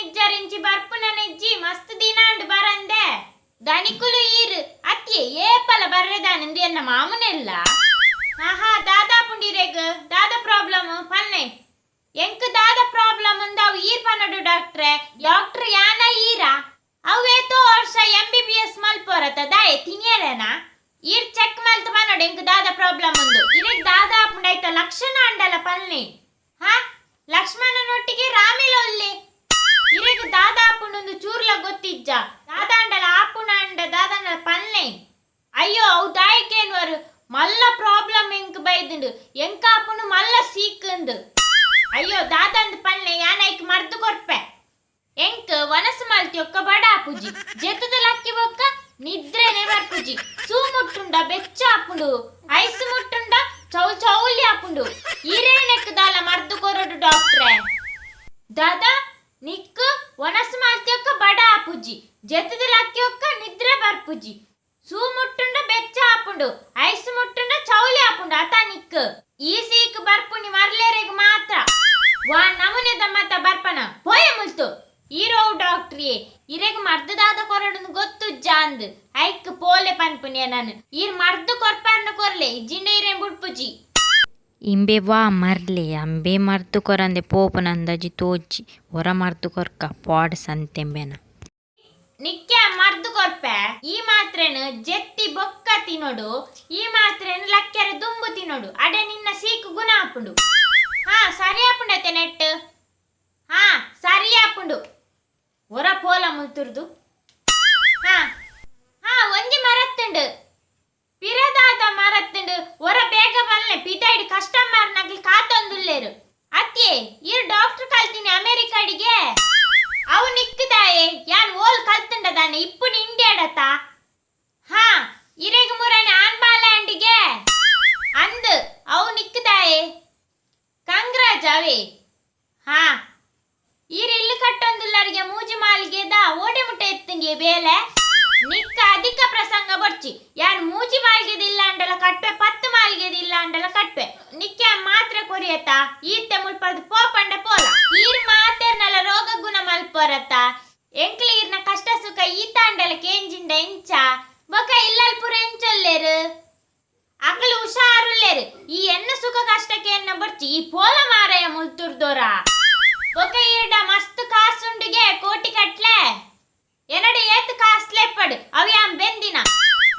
ನಿಜ್ಜರಿಂಚಿ ಬರ್ಪುನ ನೆಜ್ಜಿ ಮಸ್ತ್ ದಿನಾಂಡ್ ಬರಂದೆ ದನಿಕುಲು ಈರ್ ಅತ್ಯೆ ಏಪಲ ಬರ್ರೆದಾನೆಂದು ಎನ್ನ ಮಾಮನೆಲ್ಲ ಆಹಾ ದಾದಾ ಪುಂಡಿರೆಗ್ ದಾದ ಪ್ರಾಬ್ಲಮ್ ಪನ್ನೆ ಎಂಕ್ ದಾದ ಪ್ರಾಬ್ಲಮ್ ಅಂದಾವ್ ಈರ್ ಪನ್ನಡು ಡಾಕ್ಟರ್ ಯಾನ ಈರ ಅವೇತೋ ವರ್ಷ MBBS ಮಲ್ಪೋರತ ದಾಯೆ ತಿನಿಯರೆನಾ ಈರ್ ಚೆಕ್ ಮಲ್ತ ಪನ್ನಡು ಎಂಕ್ ದಾದ ಪ್ರಾಬ್ಲಮ್ ಒಂದು ಇರೆಗ್ ದಾದ ಆಪುಂಡೈತ ಲಕ್ಷಣ ಅಂಡಲ ಪನ್ನೆ ಹಾ ಲಕ್ಷ್ಮಣನೊಟ್ಟಿಗೆ ರಾಮಿಲೊಲ್ಲೆ ಇರೆಗ್ ದಾದ ಆಪುಂಡೊಂದು ಚೂರ್ಲ ಗೊತ್ತಿಜ್ಜ ದಾದ ಅಂಡಲ ಆಪುಣ ಅಂಡ ದಾದನ ಪನ್ನೆ ಅಯ್ಯೋ ಅವು ದಾಯಕೇನ್ವರು ಮಲ್ಲ ಪ್ರಾಬ್ಲಮ್ ಎಂಕ್ ಬೈದುಂಡು ಎಂಕ ಆಪುಂಡು ಮಲ್ಲ ಸೀಕಂದು ಅಯ್ಯೋ ದಾದಂದು ಪನ್ನೆ ಯಾನೈಕ್ ಮರ್ದು ಕೊರ್ಪೆ ಎಂಕ್ ವನಸು ಮಲ್ತಿ ಒಕ್ಕ ಬಡ ಆಪುಜಿ ಜೆತ್ತದ ಲಕ್ಕಿ ಬೊಕ್ಕ ನಿದ್ರೆನೆ ಬರ್ಪುಜಿ ಸೂ ಮುಟ್ಟುಂಡ ಬೆಚ್ಚ ಆಪುಂಡು ಐಸ್ ಮುಟ್ಟುಂಡ ಚೌಲಿ ಆಪುಂಡು ಇರೇನೆಕ್ ದಾಲ ಮರ್ದು ಕೊರಡು ಡಾಕ್ಟ್ರೆ ದಾದಾ ನಿಕ್ ವನಸು ಮಲ್ತಿ ಒಕ್ಕ ಬಡ ಆಪುಜಿ ಜೆತ್ತದ ಲಕ್ಕಿ ಒಕ್ಕ ನಿದ್ರೆ ಬರ್ಪುಜಿ ಸೂ ಮುಟ್ಟುಂಡ ಬೆಚ್ಚ ಆಪುಂಡು ಐಸ್ ಮುಟ್ಟುಂಡ ಚೌಲಿ ಆಪುಂಡು ಅತ ನಿಕ್ ಈ ಸೀಕ್ ಬರ್ಪುನಿ ಮರ್ಲೇರೆಗ್ ಮಾತ್ರ ವಾ ನಮುನೆದ ಮತ ಬರ್ಪನ ಪೋಯ ಮುಲ್ತು ಈರೋ ಡಾಕ್ಟ್ರಿಯೇ ಇರೆಗ್ ಮರ್ದದಾದ ಕೊರಡನ್ನು ಗೊತ್ತು ಜಾಂದ್ ಐಕ್ ಪೋಲೆ ಪನ್ಪುನಿಯ ನಾನು ಈರ್ ಮರ್ದು ಕೊರ್ಪರ್ನ ಕೊರ್ಲೆ ಜಿಂಡ ಇರೇನ್ ಬುಡ್ಪುಜಿ ಇಂಬೆ ವಾ ಮರ್ಲೆ ಅಂಬೆ ಮರ್ದು ಕೊರಂದೆ ಪೋಪನಂದಜಿ ತೋಜಿ ಹೊರ ಮರ್ದು ಕೊರ್ಕ ಪಾಡ್ ಸಂತೆಂಬೆನ ನಿಕ್ಕೆ ಮರ್ದು ಕೊರ್ಪೆ ಈ ಮಾತ್ರೆನು ಜೆತ್ತಿ ಬೊಕ್ಕ ತಿನೋಡು ಈ ಮಾತ್ರೆನು ಲಕ್ಕೆರೆ ದುಂಬು ತಿನೋಡು ಅಡೆ ನಿನ್ನ ಸೀಕು ಗುಣ ಆಪುಂಡು ಹಾ ಸರಿ ಆಪುಂಡತೆ ನೆಟ್ ಹಾ ಸರಿ ಆಪುಂಡು ಹೊರ ಪೋಲ ಮುಲ್ತುರ್ದು ಹಾ ಹಾ ಒಂಜಿ ಮರತ್ತುಂಡು ಪಿರದಾದ ಮರತ್ತುಂಡು ಹೊರ ಬೇಗ ಬಲ್ಲೆ ಪಿದೈಡ್ ಕಸ್ಟಮರ್ ನಗ್ಲಿ ಕಾತೊಂದುಲ್ಲೇರು ಅತ್ಯೆ ಇರ್ ಡಾಕ್ಟರ್ ಕಲ್ತೀನಿ ಅಮೆರಿಕಡಿಗೆ ಅವು ನಿಕ್ಕದಾಯೆ ಯಾನ್ ಓಲ್ ಕಲ್ತುಂಡದಾನೆ ಇಪ್ಪುನ ಇಂಡಿಯಾಡತ ಹಾ ಇರೆಗ್ ಮುರನೆ ಆನ್ಬಾಲ್ಯಾಂಡಿಗೆ ಅಂದ್ ಅವು ನಿಕ್ಕದಾಯೆ ಕಂಗ್ರಾಜ್ ಅವೇ ಹಾ ಈರ್ ಇಲ್ಲಿ ಕಟ್ಟೊಂದುಲ್ಲರಿಗೆ ಮೂಜಿ ಮಾಲಿಗೆದ ಓಡೆ ಮುಟ್ಟೆ ಎತ್ತಂಗೆ ಬೇಲೆ ನಿಕ್ಕ ಅಧಿಕ ಪ್ರಸಂಗ ಬರ್ಚಿ ಯಾನ್ ಮೂಜಿ ಮಾಲ್ಗೆದಿಲ್ಲ ಅಂಡಲ ಕಟ್ವೆ 10 ಮಾಲ್ಗೆದಿಲ್ಲ ಅಂಡಲ ಕಟ್ವೆ ನಿಕ್ಕೆ ಮಾತ್ರೆ ಕೊರಿಯತ ಈತೆ ಮುಲ್ಪದು ಪೋಪಂಡ ಪೋಲ ಈರ್ ಮಾತೆರ್ನಲ ರೋಗ ಗುಣ ಮಲ್ಪೊರತ ಎಂಕ್ಲಿ ಈರ್ನ ಕಷ್ಟ ಸುಖ ಈತ ಅಂಡಲ ಕೇಂಜಿಂಡ ಎಂಚ ಬೊಕ ಇಲ್ಲಲ್ ಪುರ ಎಂಚೊಲ್ಲೇರು ಅಕಲು ಹುಷಾರುಲ್ಲೇರು ಈ ಎನ್ನ ಸುಖ ಕಷ್ಟಕ್ಕೆ ಎನ್ನ ಬರ್ಚಿ ಈ ಪೋಲ ಮಾರಾಯ ಮುಲ್ತುರ್ದೋರ ಬೊಕ ಈರ್ಡ ಮಸ್ತ್ ಕಾಸುಂಡಿಗೆ ಕೋಟಿ ಕಟ್ಲೆ ಎನಡೆ ಏತ್ ಕಾಸ್ಲೆ ಪಡು ಅವ್ಯಾಂ ಬೆಂದಿನ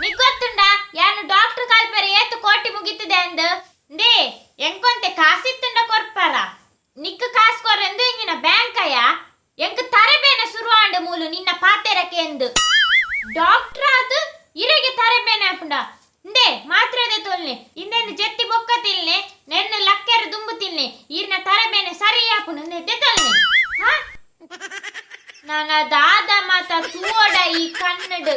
ನಿಗೊತ್ತುಂಡ ಯಾನು ಡಾಕ್ಟರ್ ಕಲ್ಪರೆ ಏತ್ ಕೋಟಿ ಮುಗಿತದೆ ಅಂದ್ ದೇ ಎಂಕೊಂತೆ ಕಾಸಿತ್ತುಂಡ ಕೊರ್ಪಾರ ನಿಕ್ಕ ಕಾಸ್ ಕೊರೆಂದು ಇಂಗಿನ ಬ್ಯಾಂಕಯ ಎಂಕ್ ತರಬೇನೆ ಶುರುವಾಂಡ ಮೂಲು ನಿನ್ನ ಪಾತೆರಕ್ಕೆ ಎಂದು ಡಾಕ್ಟರ್ ಅದು ಇರೆಗೆ ತರಬೇನೆ ಆಪುಂಡ ಇಂದೆ ಮಾತ್ರೆದೆ ತೊಲ್ನೆ ಇಂದೆಂದು ಜೆತ್ತಿ ಬೊಕ್ಕ ತಿಲ್ನೆ ನೆನ್ನ ಲಕ್ಕೆರ ದುಂಬು ತಿಲ್ನೆ ಈರ್ನ ತರಬೇನೆ ಸರಿ ಆಪುಂಡು ನೆದ್ದೆ ತೊಲ್ನೆ ಹಾ ನನ್ನ ದಾದ ಮಾತ ತೂವಡ ಈ ಕನ್ನಡ